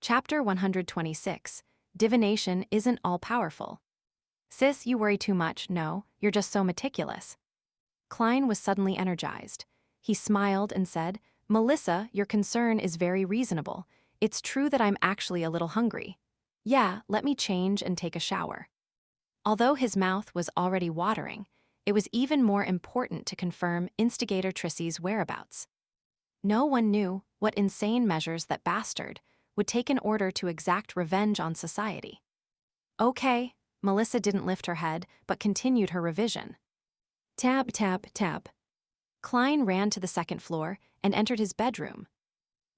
Chapter 126. Divination isn't all-powerful. Sis, you worry too much. No, you're just so meticulous. Klein was suddenly energized. He smiled and said, Melissa, your concern is very reasonable. It's true that I'm actually a little hungry. Yeah, let me change and take a shower. Although his mouth was already watering, it was even more important to confirm instigator Trissy's whereabouts. No one knew what insane measures that bastard would take in order to exact revenge on society. Okay, Melissa didn't lift her head, but continued her revision. Tab, tab, tab. Klein ran to the second floor and entered his bedroom.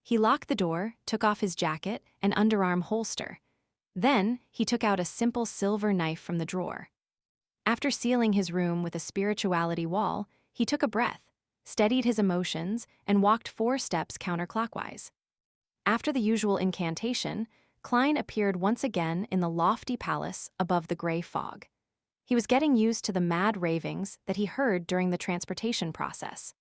He locked the door, took off his jacket and underarm holster. Then, he took out a simple silver knife from the drawer. After sealing his room with a spirituality wall, he took a breath, steadied his emotions, and walked 4 steps counterclockwise. After the usual incantation, Klein appeared once again in the lofty palace above the gray fog. He was getting used to the mad ravings that he heard during the transportation process.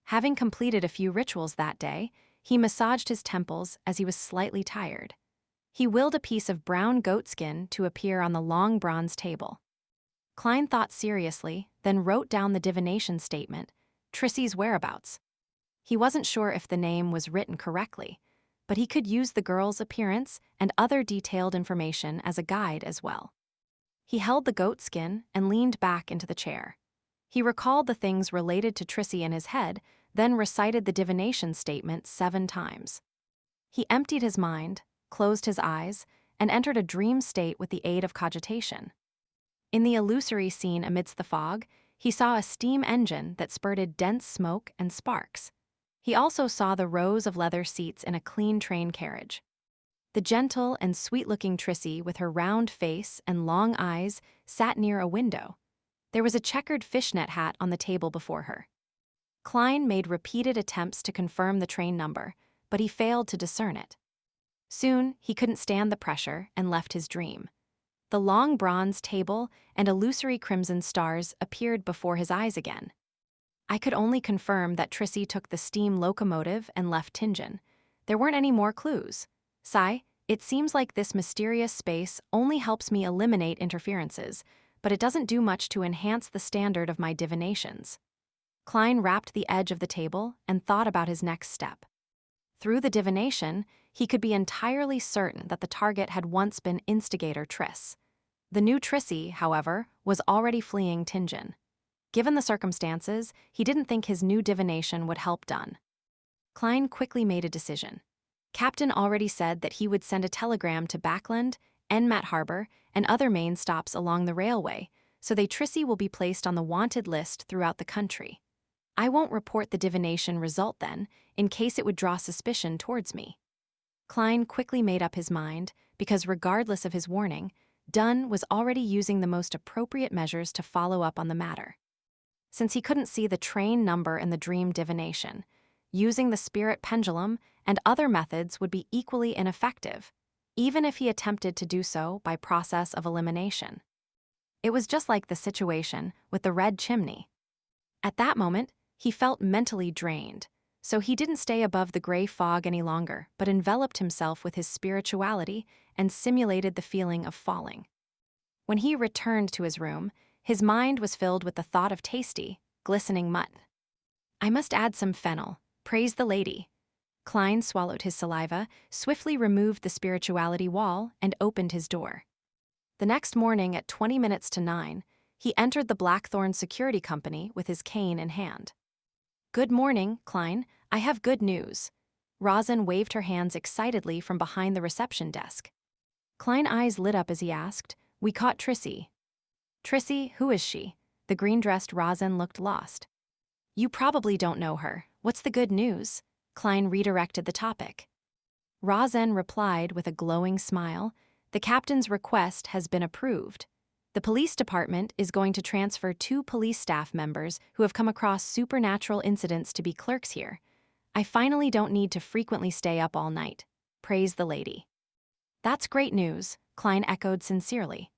Having completed a few rituals that day, he massaged his temples as he was slightly tired. He willed a piece of brown goatskin to appear on the long bronze table. Klein thought seriously, then wrote down the divination statement, Trissy's whereabouts. He wasn't sure if the name was written correctly, but he could use the girl's appearance and other detailed information as a guide as well. He held the goatskin and leaned back into the chair. He recalled the things related to Trissy in his head, then recited the divination statement 7 times. He emptied his mind, closed his eyes, and entered a dream state with the aid of cogitation. In the illusory scene amidst the fog, he saw a steam engine that spurted dense smoke and sparks. He also saw the rows of leather seats in a clean train carriage. The gentle and sweet-looking Trissy, with her round face and long eyes, sat near a window. There was a checkered fishnet hat on the table before her. Klein made repeated attempts to confirm the train number, but he failed to discern it. Soon, he couldn't stand the pressure and left his dream. The long bronze table and illusory crimson stars appeared before his eyes again. I could only confirm that Trissy took the steam locomotive and left Tingen. There weren't any more clues. Sigh, it seems like this mysterious space only helps me eliminate interferences, but it doesn't do much to enhance the standard of my divinations. Klein wrapped the edge of the table and thought about his next step. Through the divination, he could be entirely certain that the target had once been instigator Triss. The new Trissy, however, was already fleeing Tingen. Given the circumstances, he didn't think his new divination would help done. Klein quickly made a decision. Captain already said that he would send a telegram to Backland, Enmat Harbor, and other main stops along the railway, so they Trissy will be placed on the wanted list throughout the country. I won't report the divination result then, in case it would draw suspicion towards me. Klein quickly made up his mind, because regardless of his warning, Dunn was already using the most appropriate measures to follow up on the matter. Since he couldn't see the train number in the dream divination, using the spirit pendulum and other methods would be equally ineffective, even if he attempted to do so by process of elimination. It was just like the situation with the red chimney. At that moment, he felt mentally drained, so he didn't stay above the gray fog any longer, but enveloped himself with his spirituality and simulated the feeling of falling. When he returned to his room, his mind was filled with the thought of tasty, glistening mud. I must add some fennel, praise the lady. Klein swallowed his saliva, swiftly removed the spirituality wall, and opened his door. The next morning at 20 minutes to 9, he entered the Blackthorn Security Company with his cane in hand. Good morning, Klein. I have good news. Rosin waved her hands excitedly from behind the reception desk. Klein's eyes lit up as he asked, We caught Trissy. Trissy, who is she? The green-dressed Rosin looked lost. You probably don't know her. What's the good news? Klein redirected the topic. Rosin replied with a glowing smile, The captain's request has been approved. The police department is going to transfer 2 police staff members who have come across supernatural incidents to be clerks here. I finally don't need to frequently stay up all night. Praise the lady. That's great news, Klein echoed sincerely.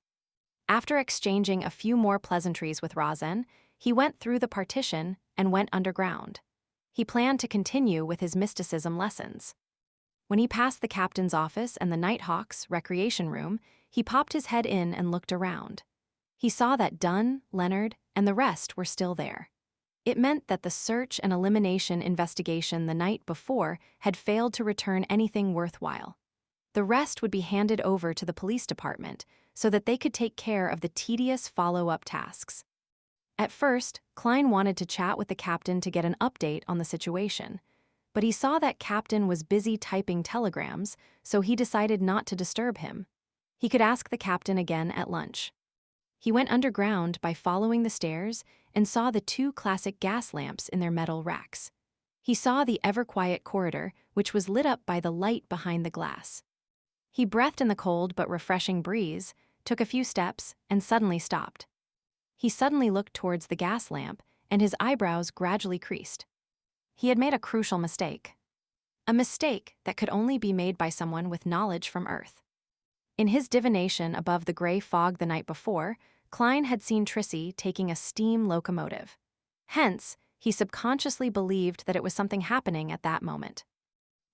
After exchanging a few more pleasantries with Rosin, he went through the partition and went underground. He planned to continue with his mysticism lessons. When he passed the captain's office and the Nighthawks' recreation room, he popped his head in and looked around. He saw that Dunn, Leonard, and the rest were still there. It meant that the search and elimination investigation the night before had failed to return anything worthwhile. The rest would be handed over to the police department so that they could take care of the tedious follow-up tasks. At first, Klein wanted to chat with the captain to get an update on the situation, but he saw that captain was busy typing telegrams, so he decided not to disturb him. He could ask the captain again at lunch. He went underground by following the stairs and saw the two classic gas lamps in their metal racks. He saw the ever-quiet corridor, which was lit up by the light behind the glass. He breathed in the cold but refreshing breeze, took a few steps, and suddenly stopped. He suddenly looked towards the gas lamp, and his eyebrows gradually creased. He had made a crucial mistake. A mistake that could only be made by someone with knowledge from Earth. In his divination above the gray fog the night before, Klein had seen Trissy taking a steam locomotive. Hence, he subconsciously believed that it was something happening at that moment.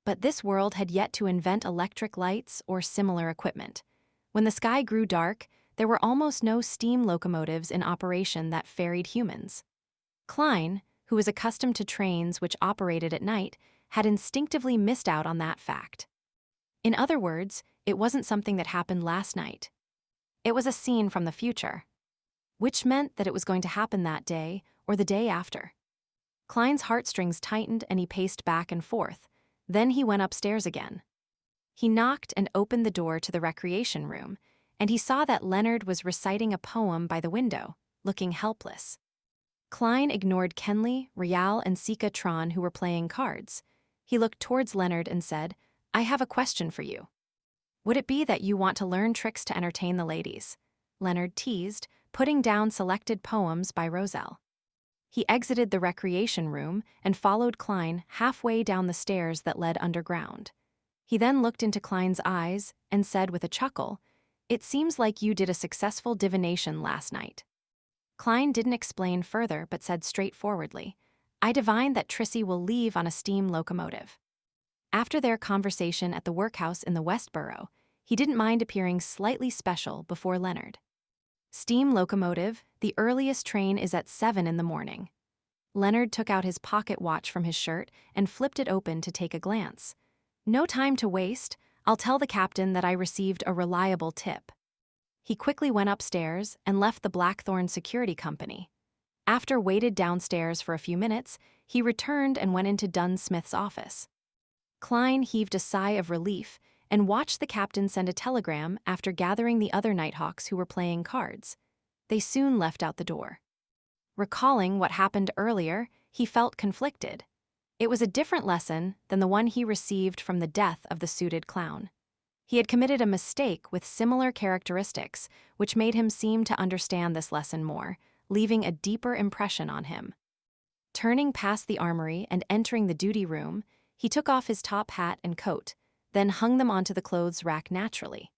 But this world had yet to invent electric lights or similar equipment. When the sky grew dark, there were almost no steam locomotives in operation that ferried humans. Klein, who was accustomed to trains which operated at night, had instinctively missed out on that fact. In other words, it wasn't something that happened last night. It was a scene from the future, which meant that it was going to happen that day or the day after. Klein's heartstrings tightened and he paced back and forth. Then he went upstairs again. He knocked and opened the door to the recreation room, and he saw that Leonard was reciting a poem by the window, looking helpless. Klein ignored Kenley, Rial, and Sika Tron, who were playing cards. He looked towards Leonard and said, "I have a question for you. Would it be that you want to learn tricks to entertain the ladies?" Leonard teased, putting down selected poems by Roselle. He exited the recreation room and followed Klein halfway down the stairs that led underground. He then looked into Klein's eyes and said with a chuckle, "It seems like you did a successful divination last night." Klein didn't explain further but said straightforwardly, "I divine that Trissy will leave on a steam locomotive." After their conversation at the workhouse in the Westboro, he didn't mind appearing slightly special before Leonard. "Steam locomotive, the earliest train is at 7 in the morning." Leonard took out his pocket watch from his shirt and flipped it open to take a glance. "No time to waste. I'll tell the captain that I received a reliable tip." He quickly went upstairs and left the Blackthorn Security Company. After waited downstairs for a few minutes, he returned and went into Dunn Smith's office. Klein heaved a sigh of relief and watched the captain send a telegram after gathering the other Nighthawks who were playing cards. They soon left out the door. Recalling what happened earlier, he felt conflicted. It was a different lesson than the one he received from the death of the suited clown. He had committed a mistake with similar characteristics, which made him seem to understand this lesson more, leaving a deeper impression on him. Turning past the armory and entering the duty room, he took off his top hat and coat, then hung them onto the clothes rack naturally.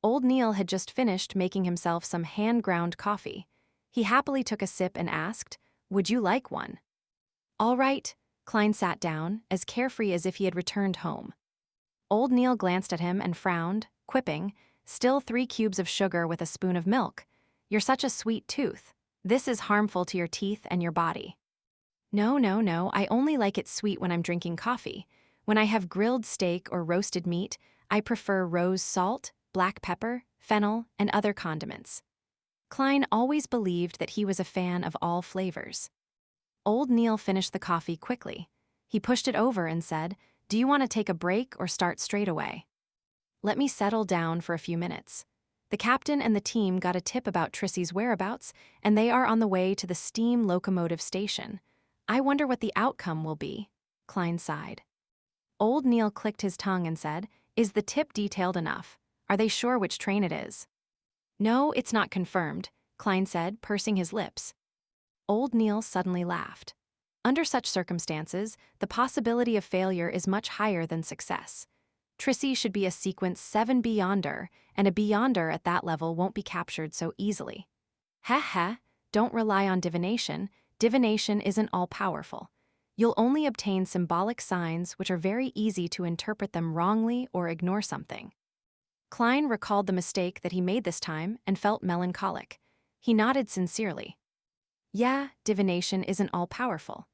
Old Neil had just finished making himself some hand-ground coffee. He happily took a sip and asked, "Would you like one?" "All right." Klein sat down, as carefree as if he had returned home. Old Neil glanced at him and frowned, quipping, "Still 3 cubes of sugar with a spoon of milk. You're such a sweet tooth. This is harmful to your teeth and your body." No, I only like it sweet when I'm drinking coffee. When I have grilled steak or roasted meat, I prefer rose salt, black pepper, fennel, and other condiments." Klein always believed that he was a fan of all flavors. Old Neil finished the coffee quickly. He pushed it over and said, "Do you want to take a break or start straight away?" "Let me settle down for a few minutes. The captain and the team got a tip about Trissy's whereabouts, and they are on the way to the steam locomotive station. I wonder what the outcome will be." Klein sighed. Old Neil clicked his tongue and said, "Is the tip detailed enough? Are they sure which train it is?" "No, it's not confirmed," Klein said, pursing his lips. Old Neil suddenly laughed. Under such circumstances, the possibility of failure is much higher than success. Trissy should be a sequence 7 beyonder, and a beyonder at that level won't be captured so easily. Don't rely on divination. Divination isn't all-powerful. You'll only obtain symbolic signs which are very easy to interpret them wrongly or ignore something. Klein recalled the mistake that he made this time and felt melancholic. He nodded sincerely. Yeah, divination isn't all-powerful.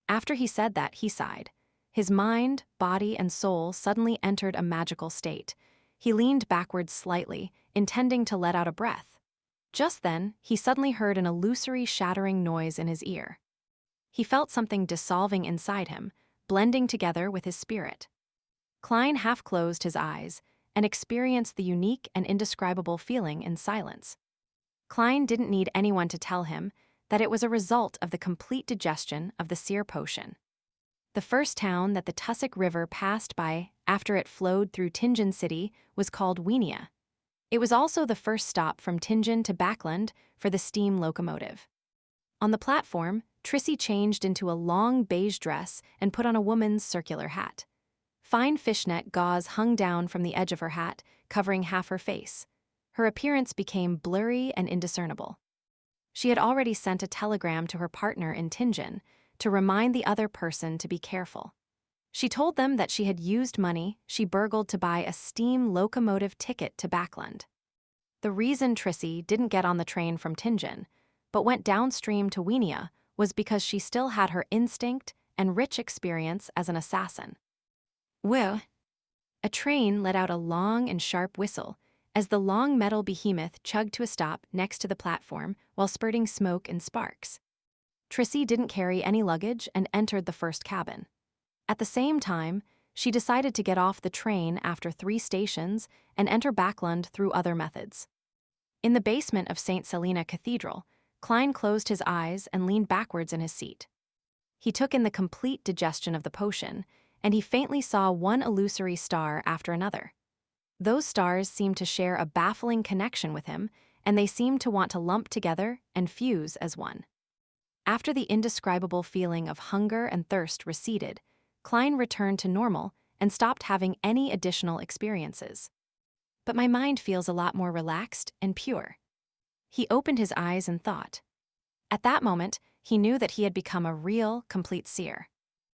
After he said that, he sighed. His mind, body, and soul suddenly entered a magical state. He leaned backwards slightly, intending to let out a breath. Just then, he suddenly heard an illusory shattering noise in his ear. He felt something dissolving inside him, blending together with his spirit. Klein half closed his eyes and experienced the unique and indescribable feeling in silence. Klein didn't need anyone to tell him that it was a result of the complete digestion of the seer potion. The first town that the Tussock River passed by after it flowed through Tingen City was called Weenia. It was also the first stop from Tingen to Backland for the steam locomotive. On the platform, Trissy changed into a long beige dress and put on a woman's circular hat. Fine fishnet gauze hung down from the edge of her hat, covering half her face. Her appearance became blurry and indiscernible. She had already sent a telegram to her partner in Tingen to remind the other person to be careful. She told them that she had used money she burgled to buy a steam locomotive ticket to Backland. The reason Trissy didn't get on the train from Tingen, but went downstream to Weenia, was because she still had her instinct and rich experience as an assassin. Well, a train let out a long and sharp whistle as the long metal behemoth chugged to a stop next to the platform while spurting smoke and sparks. Trissy didn't carry any luggage and entered the first cabin. At the same time, she decided to get off the train after 3 stations and enter Backland through other methods. In the basement of St. Selena Cathedral, Klein closed his eyes and leaned backwards in his seat. He took in the complete digestion of the potion, and he faintly saw one illusory star after another. Those stars seemed to share a baffling connection with him, and they seemed to want to lump together and fuse as one. After the indescribable feeling of hunger and thirst receded, Klein returned to normal and stopped having any additional experiences. But my mind feels a lot more relaxed and pure. He opened his eyes and thought. At that moment, he knew that he had become a real, complete seer.